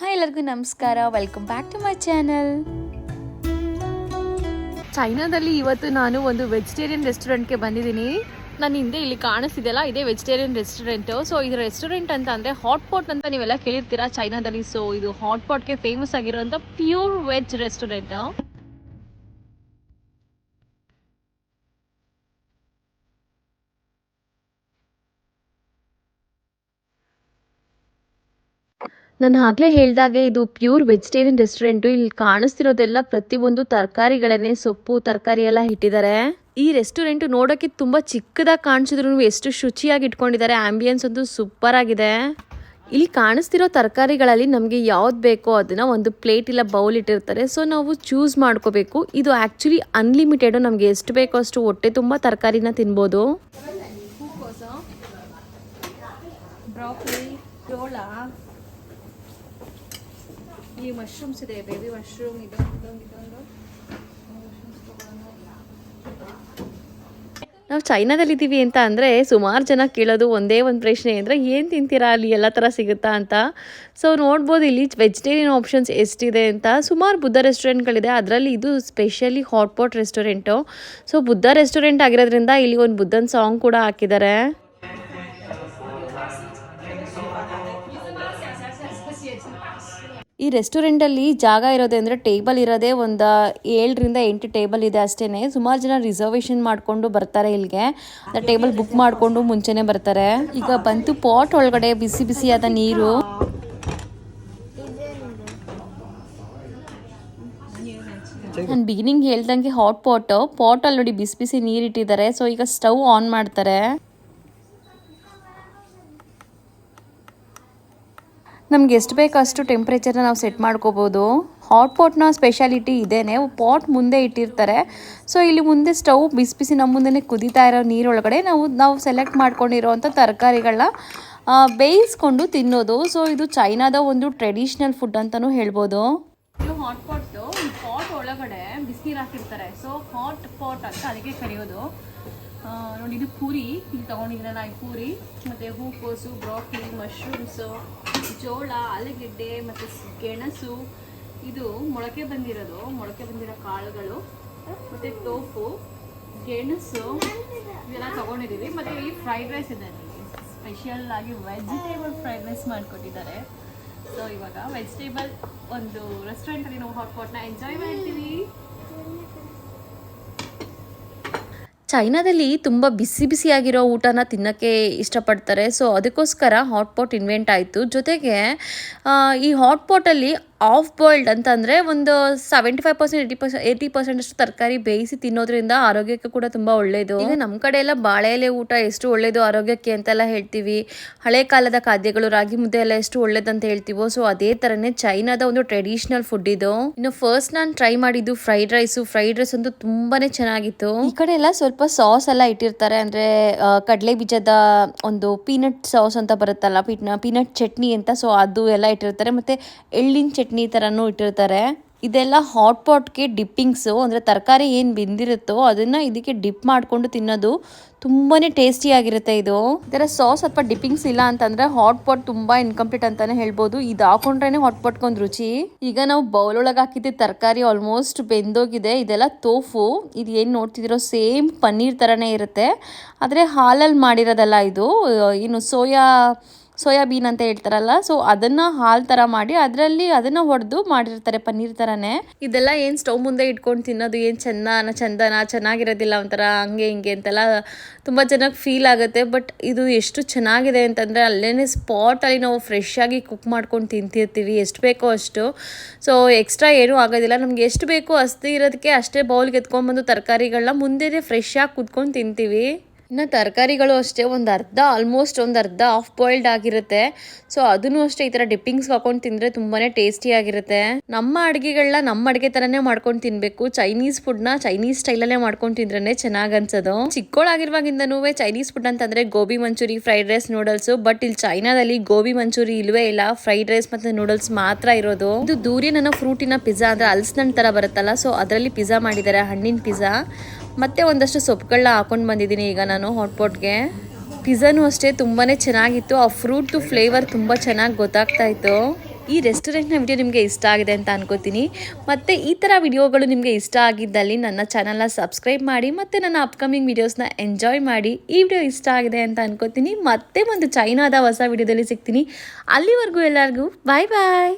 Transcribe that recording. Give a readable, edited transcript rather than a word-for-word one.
Hi ಎಲ್ಲರಿಗೂ ನಮಸ್ಕಾರ, welcome back to my channel. ಚೈನಾದಲ್ಲಿ ಇವತ್ತು ನಾನು ಒಂದು ವೆಜಿಟೇರಿಯನ್ ರೆಸ್ಟೋರೆಂಟ್ಗೆ ಬಂದಿದ್ದೀನಿ. ನಾನು ಹಿಂದೆ ಇಲ್ಲಿ ಕಾಣಿಸ್ತಿದೆಯಲ್ಲ, ಇದೇ ವೆಜಿಟೇರಿಯನ್ ರೆಸ್ಟೋರೆಂಟು. ಸೊ ಇದು ರೆಸ್ಟೋರೆಂಟ್ ಅಂತ ಅಂದರೆ ಹಾಟ್ ಪಾಟ್ ಅಂತ ನೀವೆಲ್ಲ ಕೇಳಿರ್ತೀರಾ ಚೈನಾದಲ್ಲಿ. ಸೊ ಇದು ಹಾಟ್ ಪಾಟ್ಗೆ ಫೇಮಸ್ ಆಗಿರೋಂಥ ಪ್ಯೂರ್ ವೆಜ್ ರೆಸ್ಟೋರೆಂಟು. ನಾನು ಆಗಲೇ ಹೇಳಿದಾಗೆ ಇದು ಪ್ಯೂರ್ ವೆಜಿಟೇರಿಯನ್ ರೆಸ್ಟೋರೆಂಟು. ಇಲ್ಲಿ ಕಾಣಿಸ್ತಿರೋದೆಲ್ಲ ಪ್ರತಿಯೊಂದು ತರಕಾರಿಗಳನ್ನೇ, ಸೊಪ್ಪು ತರಕಾರಿ ಎಲ್ಲ ಇಟ್ಟಿದ್ದಾರೆ. ಈ ರೆಸ್ಟೋರೆಂಟು ನೋಡೋಕ್ಕೆ ತುಂಬ ಚಿಕ್ಕದಾಗಿ ಕಾಣಿಸಿದ್ರು ಎಷ್ಟು ಶುಚಿಯಾಗಿ ಇಟ್ಕೊಂಡಿದ್ದಾರೆ. ಆಂಬಿಯನ್ಸ್ ಅಂತೂ ಸೂಪರ್ ಆಗಿದೆ. ಇಲ್ಲಿ ಕಾಣಿಸ್ತಿರೋ ತರಕಾರಿಗಳಲ್ಲಿ ನಮಗೆ ಯಾವ್ದು ಬೇಕೋ ಅದನ್ನು ಒಂದು ಪ್ಲೇಟ್ ಇಲ್ಲ ಬೌಲ್ ಇಟ್ಟಿರ್ತಾರೆ. ಸೊ ನಾವು ಚೂಸ್ ಮಾಡ್ಕೋಬೇಕು. ಇದು ಆ್ಯಕ್ಚುಲಿ ಅನ್ಲಿಮಿಟೆಡು, ನಮಗೆ ಎಷ್ಟು ಬೇಕೋ ಅಷ್ಟು ಹೊಟ್ಟೆ ತುಂಬ ತರಕಾರಿನ ತಿನ್ಬೋದು. ಈ ಮಶ್ರೂಮ್ಸ್ ಇದೆ, ಬೇಬಿ ಮಶ್ರೂಮ್ ಇದೆ. ನಾವು ಚೈನಾದಲ್ಲಿದ್ದೀವಿ ಅಂತ ಅಂದರೆ ಸುಮಾರು ಜನ ಕೇಳೋದು ಒಂದೇ ಒಂದು ಪ್ರಶ್ನೆ ಅಂದರೆ ಏನು ತಿಂತೀರಾ, ಅಲ್ಲಿ ಎಲ್ಲ ಥರ ಸಿಗುತ್ತಾ ಅಂತ. ಸೊ ನೋಡ್ಬೋದು ಇಲ್ಲಿ ವೆಜಿಟೇರಿಯನ್ ಆಪ್ಷನ್ಸ್ ಎಷ್ಟಿದೆ ಅಂತ. ಸುಮಾರು ಬುದ್ಧ ರೆಸ್ಟೋರೆಂಟ್ಗಳಿದೆ, ಅದರಲ್ಲಿ ಇದು specially hot pot restaurant. So Buddha restaurant ಆಗಿರೋದ್ರಿಂದ ಇಲ್ಲಿ ಒಂದು ಬುದ್ಧನ ಸಾಂಗ್ ಕೂಡ ಹಾಕಿದ್ದಾರೆ. ಈ ರೆಸ್ಟೋರೆಂಟಲ್ಲಿ ಜಾಗ ಇರೋದೆ ಅಂದರೆ ಟೇಬಲ್ ಇರೋದೇ ಒಂದು 7ರಿಂದ 8 ಟೇಬಲ್ ಇದೆ ಅಷ್ಟೇ. ಸುಮಾರು ಜನ ರಿಸರ್ವೇಷನ್ ಮಾಡಿಕೊಂಡು ಬರ್ತಾರೆ ಇಲ್ಲಿಗೆ. ಟೇಬಲ್ ಬುಕ್ ಮಾಡಿಕೊಂಡು ಮುಂಚೆನೇ ಬರ್ತಾರೆ. ಈಗ ಬಂತು ಪಾಟ್ ಒಳಗಡೆ ಬಿಸಿ ಬಿಸಿಯಾದ ನೀರು. ನಾನು ಬಿಗಿನಿಂಗ್ ಹೇಳ್ದಂಗೆ ಹಾಟ್ ಪಾಟಲ್ಲಿ ನೋಡಿ ಬಿಸಿ ಬಿಸಿ ನೀರು ಇಟ್ಟಿದ್ದಾರೆ. ಸೊ ಈಗ ಸ್ಟವ್ ಆನ್ ಮಾಡ್ತಾರೆ. ನಮ್ಗೆ ಎಷ್ಟು ಬೇಕೋ ಅಷ್ಟು ಟೆಂಪ್ರೇಚರ್ನ ನಾವು ಸೆಟ್ ಮಾಡ್ಕೋಬೋದು. ಹಾಟ್ ಪಾಟ್ನ ಸ್ಪೆಷಾಲಿಟಿ ಇದೇನೆ, ಪಾಟ್ ಮುಂದೆ ಇಟ್ಟಿರ್ತಾರೆ. ಸೊ ಇಲ್ಲಿ ಮುಂದೆ ಸ್ಟವ್ ಬಿಸಿ ಬಿಸಿ ನಮ್ಮ ಮುಂದೆ ಕುದೀತಾ ಇರೋ ನೀರೊಳಗಡೆ ನಾವು ಸೆಲೆಕ್ಟ್ ಮಾಡ್ಕೊಂಡಿರೋವಂಥ ತರಕಾರಿಗಳನ್ನ ಬೇಯಿಸ್ಕೊಂಡು ತಿನ್ನೋದು. ಸೊ ಇದು ಚೈನಾದ ಒಂದು ಟ್ರೆಡಿಷ್ನಲ್ ಫುಡ್ ಅಂತಲೂ ಹೇಳ್ಬೋದು. ಇದು ಹಾಟ್ ಪಾಟ್ ಒಳಗಡೆ ಬಿಸಿನೀರು ಹಾಕಿರ್ತಾರೆ. ಸೊ ಹಾಟ್ ಪಾಟ್ ಅಂತ ಅದಕ್ಕೆ ಕರೆಯೋದು. ನೋಡಿ, ಇದು ಪೂರಿ ಇಲ್ಲಿ ತೊಗೊಂಡಿದ್ದೀನಲ್ಲ, ಈ ಪೂರಿ ಮತ್ತು ಹೂಕೋಸು, ಬ್ರಾಕೊಲಿ, ಮಶ್ರೂಮ್ಸು, ಜೋಳ, ಆಲೂಗೆಡ್ಡೆ ಮತ್ತು ಗೆಣಸು, ಇದು ಮೊಳಕೆ ಬಂದಿರೋ ಕಾಳುಗಳು, ಮತ್ತು ಟೋಫು, ಗೆಣಸು ಇವೆಲ್ಲ ತೊಗೊಂಡಿದ್ದೀವಿ. ಮತ್ತು ಇಲ್ಲಿ ಫ್ರೈಡ್ ರೈಸ್ ಇದೆ, ಸ್ಪೆಷಲ್ ಆಗಿ ವೆಜಿಟೇಬಲ್ ಫ್ರೈಡ್ ರೈಸ್ ಮಾಡಿಕೊಟ್ಟಿದ್ದಾರೆ. ಸೊ ಇವಾಗ ವೆಜಿಟೇಬಲ್ ಒಂದು ರೆಸ್ಟೋರೆಂಟಲ್ಲಿ ನಾವು ಹಾಟ್ ಪಾಟ್ನ ಎಂಜಾಯ್ ಮಾಡ್ತೀವಿ. ಚೈನಾದಲ್ಲಿ ತುಂಬ ಬಿಸಿ ಬಿಸಿಯಾಗಿರೋ ಊಟನ ತಿನ್ನೋಕ್ಕೆ ಇಷ್ಟಪಡ್ತಾರೆ. ಸೊ ಅದಕ್ಕೋಸ್ಕರ ಹಾಟ್ ಪಾಟ್ ಇನ್ವೆಂಟ್ ಆಯಿತು. ಜೊತೆಗೆ ಈ ಹಾಟ್ ಪಾಟಲ್ಲಿ ಆಫ್ ಬಾಯ್ಲ್ಡ್ ಅಂತಂದರೆ ಒಂದು 75% 80% ಅಷ್ಟು ತರಕಾರಿ ಬೇಯಿಸಿ ತಿನ್ನೋದ್ರಿಂದ ಆರೋಗ್ಯಕ್ಕೆ ಕೂಡ ತುಂಬ ಒಳ್ಳೆಯದು. ಈಗ ನಮ್ಮ ಕಡೆ ಎಲ್ಲ ಬಾಳೆ ಎಲೆ ಊಟ ಎಷ್ಟು ಒಳ್ಳೆಯದು ಆರೋಗ್ಯಕ್ಕೆ ಅಂತೆಲ್ಲ ಹೇಳ್ತೀವಿ. ಹಳೆ ಕಾಲದ ಖಾದ್ಯಗಳು, ರಾಗಿ ಮುದ್ದೆ ಎಲ್ಲ ಎಷ್ಟು ಒಳ್ಳೇದಂತ ಹೇಳ್ತೀವೋ, ಸೊ ಅದೇ ಥರನೇ ಚೈನಾದ ಒಂದು ಟ್ರೆಡಿಷ್ನಲ್ ಫುಡ್ ಇದು. ಇನ್ನು ಫಸ್ಟ್ ನಾನು ಟ್ರೈ ಮಾಡಿದ್ದು ಫ್ರೈಡ್ ರೈಸ್ ಅಂತೂ ತುಂಬಾ ಚೆನ್ನಾಗಿತ್ತು. ಈ ಕಡೆ ಎಲ್ಲ ಸ್ವಲ್ಪ ಸಾಸ್ ಎಲ್ಲ ಇಟ್ಟಿರ್ತಾರೆ, ಅಂದರೆ ಕಡಲೆ ಬೀಜದ ಒಂದು ಪೀನಟ್ ಸಾಸ್ ಅಂತ ಬರುತ್ತಲ್ಲ, ಪೀನಟ್ ಚಟ್ನಿ ಅಂತ. ಸೊ ಅದು ಎಲ್ಲ ಇಟ್ಟಿರ್ತಾರೆ, ಮತ್ತು ಎಳ್ಳಿನ ಚಟ್ನಿ ಥರನೂ ಇಟ್ಟಿರ್ತಾರೆ. ಇದೆಲ್ಲ ಹಾಟ್ ಪಾಟ್ಗೆ ಡಿಪ್ಪಿಂಗ್ಸು, ಅಂದರೆ ತರಕಾರಿ ಏನು ಬೆಂದಿರುತ್ತೋ ಅದನ್ನು ಇದಕ್ಕೆ ಡಿಪ್ ಮಾಡಿಕೊಂಡು ತಿನ್ನೋದು ತುಂಬಾ ಟೇಸ್ಟಿಯಾಗಿರುತ್ತೆ. ಇದರ ಸಾಸ್ ಅಥವಾ ಡಿಪ್ಪಿಂಗ್ಸ್ ಇಲ್ಲ ಅಂತಂದರೆ ಹಾಟ್ ಪಾಟ್ ತುಂಬ ಇನ್ಕಂಪ್ಲೀಟ್ ಅಂತಲೇ ಹೇಳ್ಬೋದು. ಇದು ಹಾಕೊಂಡ್ರೇ ಹಾಟ್ ಪಾಟ್ಗೊಂದು ರುಚಿ. ಈಗ ನಾವು ಬೌಲೊಳಗೆ ಹಾಕಿದ್ದ ತರಕಾರಿ ಆಲ್ಮೋಸ್ಟ್ ಬೆಂದೋಗಿದೆ. ಇದೆಲ್ಲ ತೋಫು, ಇದು ಏನು ನೋಡ್ತಿದ್ದೀರೋ ಸೇಮ್ ಪನ್ನೀರ್ ಥರನೇ ಇರುತ್ತೆ, ಆದರೆ ಹಾಲಲ್ಲಿ ಮಾಡಿರೋದಲ್ಲ. ಇದು ಏನು ಸೋಯಾಬೀನ್ ಅಂತ ಹೇಳ್ತಾರಲ್ಲ, ಸೊ ಅದನ್ನು ಹಾಲು ಥರ ಮಾಡಿ ಅದನ್ನು ಹೊಡೆದು ಮಾಡಿರ್ತಾರೆ ಪನ್ನೀರ್ ಥರನೇ. ಇದೆಲ್ಲ ಏನು ಸ್ಟವ್ ಮುಂದೆ ಇಟ್ಕೊಂಡು ತಿನ್ನೋದು ಏನು ಚೆನ್ನಾಗಿರೋದಿಲ್ಲ, ಒಂಥರ ಹಂಗೆ ಹಿಂಗೆ ಅಂತೆಲ್ಲ ತುಂಬ ಚೆನ್ನಾಗಿ ಫೀಲ್ ಆಗುತ್ತೆ. ಬಟ್ ಇದು ಎಷ್ಟು ಚೆನ್ನಾಗಿದೆ ಅಂತಂದರೆ ಅಲ್ಲೇ ಸ್ಪಾಟಲ್ಲಿ ನಾವು ಫ್ರೆಶ್ ಆಗಿ ಕುಕ್ ಮಾಡ್ಕೊಂಡು ತಿಂತಿರ್ತೀವಿ, ಎಷ್ಟು ಬೇಕೋ ಅಷ್ಟು. ಸೊ ಎಕ್ಸ್ಟ್ರಾ ಏನೂ ಆಗೋದಿಲ್ಲ, ನಮ್ಗೆ ಎಷ್ಟು ಬೇಕೋ ಅಷ್ಟು ಇರೋದಕ್ಕೆ ಅಷ್ಟೇ ಬೌಲ್ಗೆ ಎತ್ಕೊಂಡ್ಬಂದು ತರಕಾರಿಗಳನ್ನ ಮುಂದೆನೇ ಫ್ರೆಶ್ ಆಗಿ ಕುತ್ಕೊಂಡು ತಿಂತೀವಿ. ಇನ್ನು ತರಕಾರಿಗಳು ಅಷ್ಟೇ ಆಲ್ಮೋಸ್ಟ್ ಒಂದು ಅರ್ಧ ಆಫ್ ಬಾಯ್ಲ್ಡ್ ಆಗಿರುತ್ತೆ. ಸೊ ಅದನ್ನು ಅಷ್ಟೇ ಈ ಥರ ಡಿಪ್ಪಿಂಗ್ಸ್ ಹಾಕೊಂಡು ತಿಂದರೆ ತುಂಬಾ ಟೇಸ್ಟಿಯಾಗಿರುತ್ತೆ. ನಮ್ಮ ಅಡುಗೆಗಳನ್ನ ನಮ್ಮ ಅಡುಗೆ ಥರನೇ ಮಾಡ್ಕೊಂಡು ತಿನ್ನಬೇಕು. ಚೈನೀಸ್ ಫುಡ್ನ ಚೈನೀಸ್ ಸ್ಟೈಲಲ್ಲೇ ಮಾಡ್ಕೊಂಡು ತಿಂದ್ರೇ ಚೆನ್ನಾಗಿ ಅನ್ಸೋದು. ಚಿಕ್ಕವಳಾಗಿರುವಾಗಿಂದನೂ ಚೈನೀಸ್ ಫುಡ್ ಅಂತಂದರೆ gobi manchuri, fried rice, noodles. But ಇಲ್ಲಿ ಚೈನಾದಲ್ಲಿ ಗೋಬಿ ಮಂಚೂರಿ ಇಲ್ವೇ ಇಲ್ಲ, ಫ್ರೈಡ್ ರೈಸ್ ಮತ್ತು ನೂಡಲ್ಸ್ ಮಾತ್ರ ಇರೋದು. ಇದು ದೂರಿನ ಫ್ರೂಟಿನ ಪಿಜ್ಜಾ, ಅಂದರೆ ಹಲಸಿನಣ್ಣು ಥರ ಬರುತ್ತಲ್ಲ, ಸೊ ಅದರಲ್ಲಿ ಪಿಜ್ಜಾ ಮಾಡಿದ್ದಾರೆ, ಹಣ್ಣಿನ ಪಿಜ್ಜಾ. ಮತ್ತೆ ಒಂದಷ್ಟು ಸೊಪ್ಪುಗಳನ್ನ ಹಾಕೊಂಡು ಬಂದಿದ್ದೀನಿ ಈಗ ನಾನು ಹಾಟ್ ಪಾಟ್ಗೆ. ಪಿಜ್ಜಾನು ಅಷ್ಟೇ ತುಂಬಾ ಚೆನ್ನಾಗಿತ್ತು. ಆ ಫ್ರೂಟ್ದು ಫ್ಲೇವರ್ ತುಂಬ ಚೆನ್ನಾಗಿ ಗೊತ್ತಾಗ್ತಾ ಇತ್ತು. ಈ ರೆಸ್ಟೋರೆಂಟ್ನ ವಿಡಿಯೋ ನಿಮಗೆ ಇಷ್ಟ ಆಗಿದೆ ಅಂತ ಅನ್ಕೋತೀನಿ. ಮತ್ತು ಈ ಥರ ವಿಡಿಯೋಗಳು ನಿಮಗೆ ಇಷ್ಟ ಆಗಿದ್ದಲ್ಲಿ ನನ್ನ ಚಾನಲ್ನ ಸಬ್ಸ್ಕ್ರೈಬ್ ಮಾಡಿ ಮತ್ತು ನನ್ನ ಅಪ್ಕಮಿಂಗ್ ವೀಡಿಯೋಸ್ನ ಎಂಜಾಯ್ ಮಾಡಿ. ಈ ವಿಡಿಯೋ ಇಷ್ಟ ಆಗಿದೆ ಅಂತ ಅನ್ಕೋತೀನಿ. ಮತ್ತೆ ಒಂದು ಚೈನಾದ ಹೊಸ ವಿಡಿಯೋದಲ್ಲಿ ಸಿಗ್ತೀನಿ. ಅಲ್ಲಿವರೆಗೂ ಎಲ್ಲರಿಗೂ ಬಾಯ್ ಬಾಯ್.